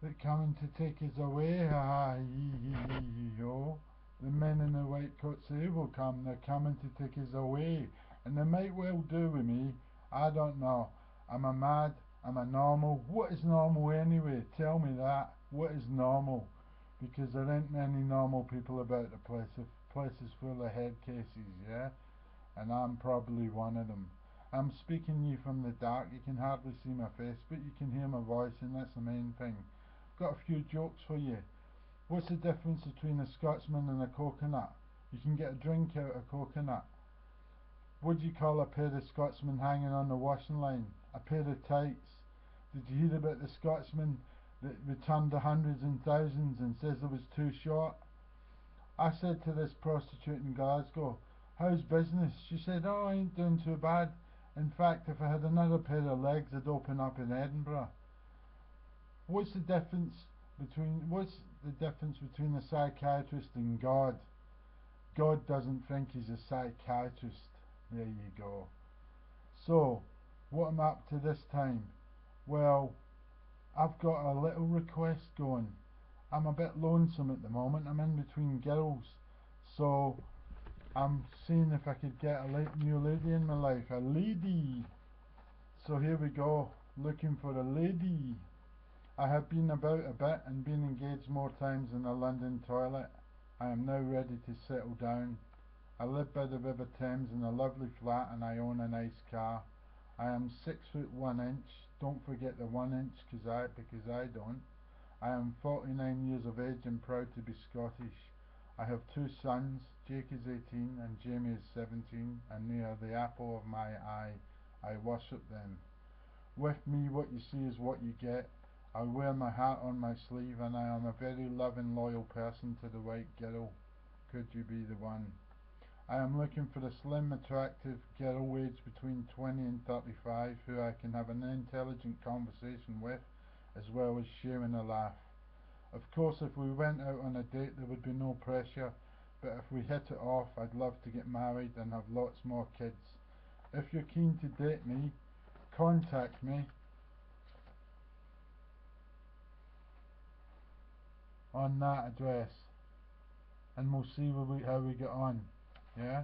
They're coming to take us away, ha ha, hee hee hee hee ho. The men in the white coats, they will come, they're coming to take us away. And they might well do with me, I don't know. Am I mad? Am I normal? What is normal anyway? Tell me that. What is normal? Because there ain't many normal people about the place. The place is full of head cases, yeah? And I'm probably one of them. I'm speaking to you from the dark. You can hardly see my face, but you can hear my voice, and that's the main thing. Got a few jokes for you. What's the difference between a Scotsman and a coconut? You can get a drink out of coconut. What do you call a pair of Scotsmen hanging on the washing line? A pair of tights. Did you hear about the Scotsman that returned the hundreds and thousands and says it was too short? I said to this prostitute in Glasgow, how's business? She said, oh, I ain't doing too bad. In fact, if I had another pair of legs, I'd open up in Edinburgh. What's the difference between a psychiatrist and God? God doesn't think he's a psychiatrist. There you go. So, what am I up to this time? Well, I've got a little request going. I'm a bit lonesome at the moment. I'm in between girls. So, I'm seeing if I could get a new lady in my life. A lady. So here we go. Looking for a lady. I have been about a bit and been engaged more times in a London toilet. I am now ready to settle down. I live by the River Thames in a lovely flat and I own a nice car. I am 6 foot 1 inch. Don't forget the 1 inch because I don't. I am 49 years of age and proud to be Scottish. I have two sons. Jake is 18 and Jamie is 17, and they are the apple of my eye. I worship them. With me, what you see is what you get. I wear my heart on my sleeve, and I am a very loving, loyal person to the right girl. Could you be the one? I am looking for a slim, attractive girl aged between 20 and 35 who I can have an intelligent conversation with, as well as sharing a laugh. Of course, if we went out on a date, there would be no pressure, but if we hit it off, I'd love to get married and have lots more kids. If you're keen to date me, contact me on that address and we'll see how we get on. Yeah?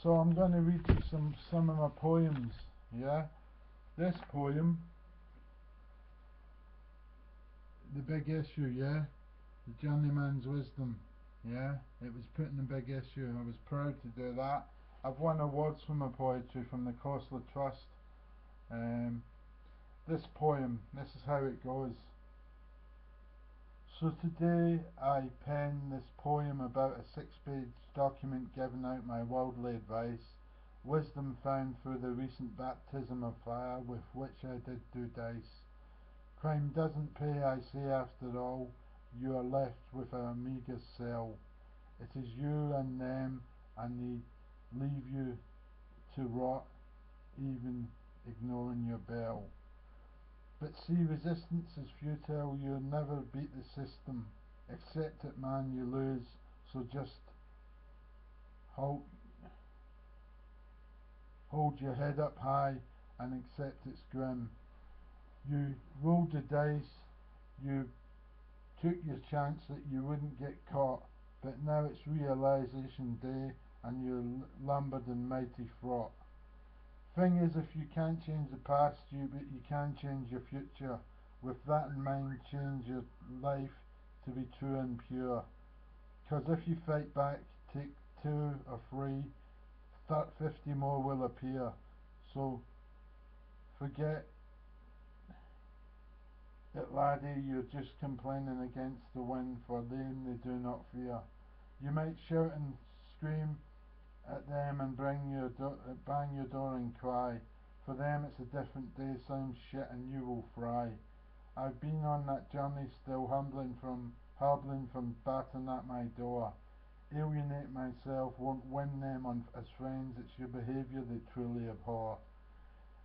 So I'm going to read you some of my poems. Yeah? This poem, The Big Issue, yeah? The Journeyman's Wisdom. Yeah? It was put in the Big Issue. I was proud to do that. I've won awards for my poetry from the Costler Trust. Um, this poem, this is how it goes. So today I pen this poem about a 6-page document giving out my worldly advice, wisdom found through the recent baptism of fire with which I did do dice. Crime doesn't pay, I say, after all. You are left with a meagre cell. It is you and them, and they leave you to rot, even ignoring your bell. But see, resistance is futile. You'll never beat the system. Accept it, man, you lose. So just hold, hold your head up high and accept it's grim. You rolled the dice. You took your chance that you wouldn't get caught. But now it's realization day and you're lumbered and mighty fraught. Thing is, if you can't change the past, but you can change your future. With that in mind, change your life to be true and pure. 'Cause if you fight back, take 2 or 3, 50 more will appear. So forget it, laddie, you're just complaining against the wind, for them they do not fear. You might shout and scream at them and bang your door and cry. For them it's a different day, some shit and you will fry. I've been on that journey still hobbling from batting at my door. Alienate myself, won't win them as friends, it's your behaviour they truly abhor.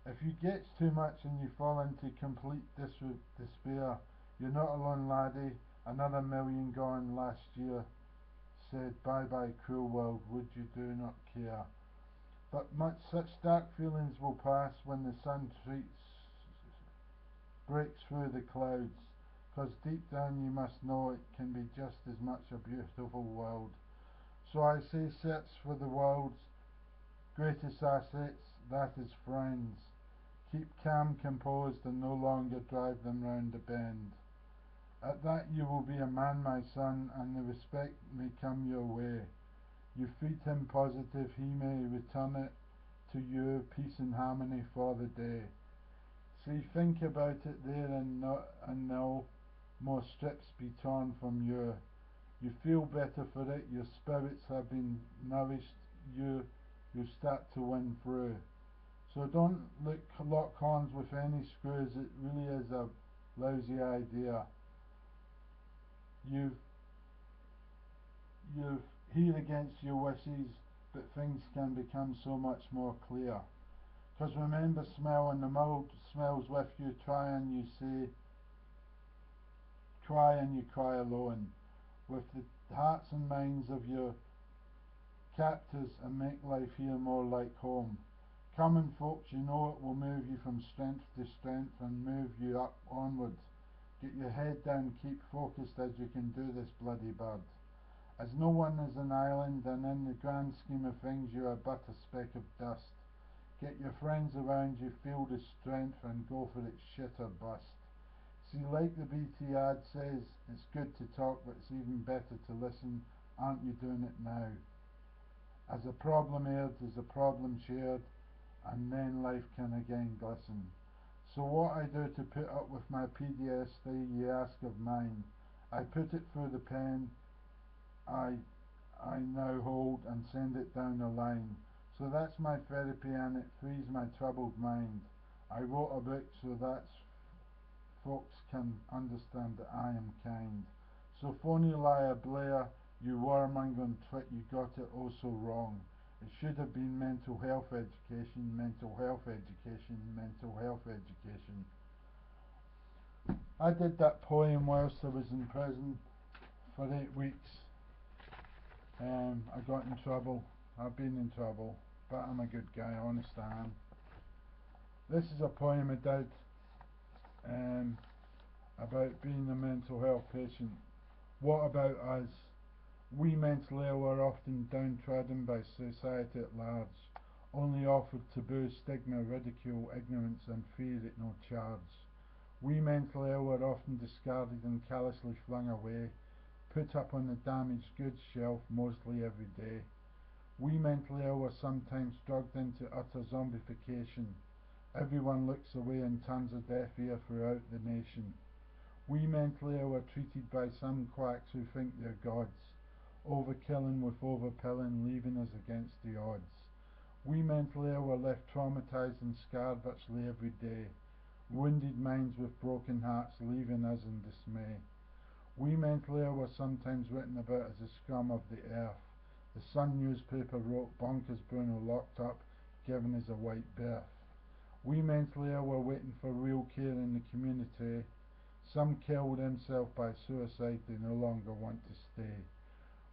If you get too much and you fall into complete despair, you're not alone, laddie. Another million gone last year said, bye bye cruel world, would you do not care? But much such dark feelings will pass when the sun breaks through the clouds. 'cause deep down you must know it can be just as much a beautiful world. So I say search for the world's greatest assets, that is friends. Keep calm, composed, and no longer drive them round the bend. At that you will be a man, my son, and the respect may come your way. You feed him positive, he may return it to you, peace and harmony for the day. See, think about it there, and no more strips be torn from you. You feel better for it, your spirits have been nourished, you start to win through. So don't lock horns with any screws, it really is a lousy idea. You've you've healed against your wishes, but things can become so much more clear. 'Cause remember, smell, and the mold smells with you. Try and you cry alone, with the hearts and minds of your captors, and make life here more like home. Come on, folks, you know it will move you from strength to strength and move you up onwards. Get your head down, keep focused as you can do this, bloody bird. As no one is an island, and in the grand scheme of things you are but a speck of dust. Get your friends around you, feel the strength, and go for it, shit or bust. See, like the BT ad says, it's good to talk, but it's even better to listen. Aren't you doing it now? As a problem aired, there's a problem shared, and then life can again glisten. So what I do to put up with my ptsd, ye ask of mine. I put it through the pen I now hold and send it down the line. So that's my therapy, and it frees my troubled mind. I wrote a book so that folks can understand that I am kind. So phony liar Blair, you warmongering twit, you got it oh so wrong. It should have been mental health education, mental health education, mental health education. I did that poem whilst I was in prison for 8 weeks. I got in trouble. I've been in trouble, but I'm a good guy, honest I am. This is a poem I did about being a mental health patient. What about us? We mentally ill are often downtrodden by society at large, only offered taboo, stigma, ridicule, ignorance and fear at no charge. We mentally ill are often discarded and callously flung away, put up on the damaged goods shelf mostly every day. We mentally ill are sometimes drugged into utter zombification. Everyone looks away and turns a deaf ear throughout the nation. We mentally ill are treated by some quacks who think they're gods, overkilling with overpilling, leaving us against the odds. We mentally ill are left traumatised and scarred virtually every day, wounded minds with broken hearts, leaving us in dismay. We mentally ill are sometimes written about as a scum of the earth. The Sun newspaper wrote bonkers Bruno locked up, given us a white berth. We mentally ill were waiting for real care in the community. Some killed themselves by suicide, they no longer want to stay.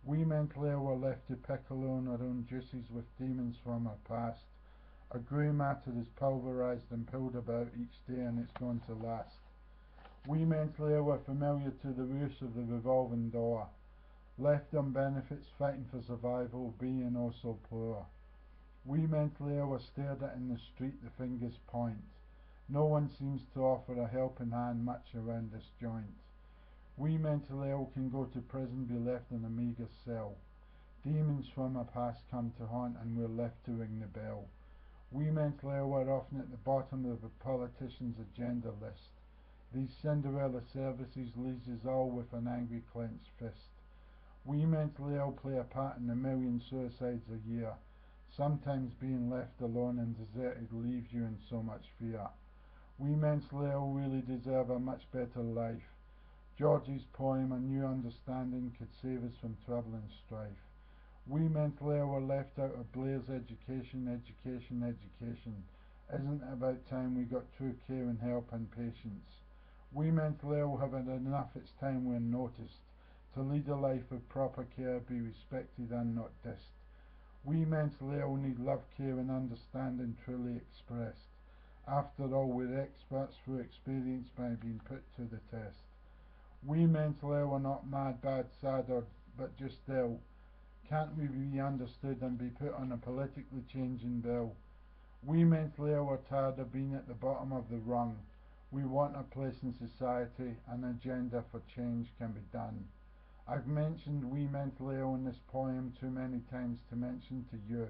We mentally ill were left to pick alone our own juices with demons from our past. Our grey matter is pulverised and pulled about each day, and it's going to last. We mentally ill were familiar to the ruse of the revolving door, left on benefits, fighting for survival, being also poor. We mentally ill are stared at in the street, the fingers point. No one seems to offer a helping hand much around this joint. We mentally ill can go to prison, be left in a meagre cell. Demons from our past come to haunt, and we're left to ring the bell. We mentally ill are often at the bottom of a politician's agenda list. These Cinderella services leaves us all with an angry clenched fist. We mentally ill play a part in a million suicides a year. Sometimes being left alone and deserted leaves you in so much fear. We mentally ill really deserve a much better life. George's poem, A New Understanding, could save us from trouble and strife. We mentally ill were left out of Blair's education, education, education. Isn't it about time we got true care and help and patience? We mentally ill have had enough, it's time we're noticed. To lead a life of proper care, be respected and not dissed. We mentally ill need love, care and understanding truly expressed. After all, we're experts through experience by being put to the test. We mentally ill are not mad, bad, sad, but just ill. Can't we be understood and be put on a politically changing bill? We mentally ill are tired of being at the bottom of the rung. We want a place in society, an agenda for change can be done. I've mentioned we mentally ill in this poem too many times to mention to you,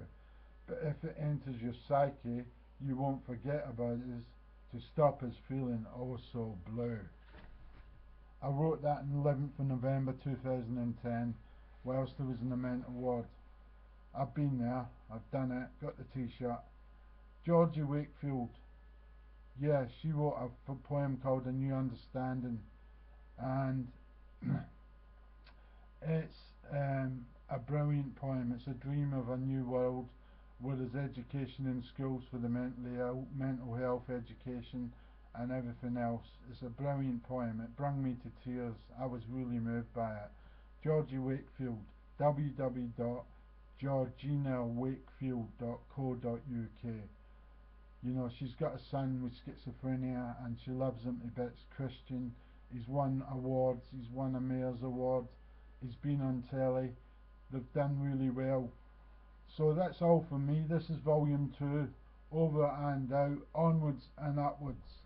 but if it enters your psyche, you won't forget about us to stop us feeling oh so blue. I wrote that on 11th of November 2010, whilst I was in the mental ward. I've been there, I've done it, got the t-shirt. Georgie Wakefield, yeah, she wrote a poem called A New Understanding, and it's a brilliant poem. It's a dream of a new world where there's education in schools for the mentally ill, mental health education and everything else. It's a brilliant poem. It brought me to tears. I was really moved by it. Georgie Wakefield, www.georginawakefield.co.uk. You know, she's got a son with schizophrenia and she loves him to bits. Christian. He's won awards, he's won a mayor's award, he's been on telly. They've done really well. So that's all from me. This is volume 2. Over and out, onwards and upwards.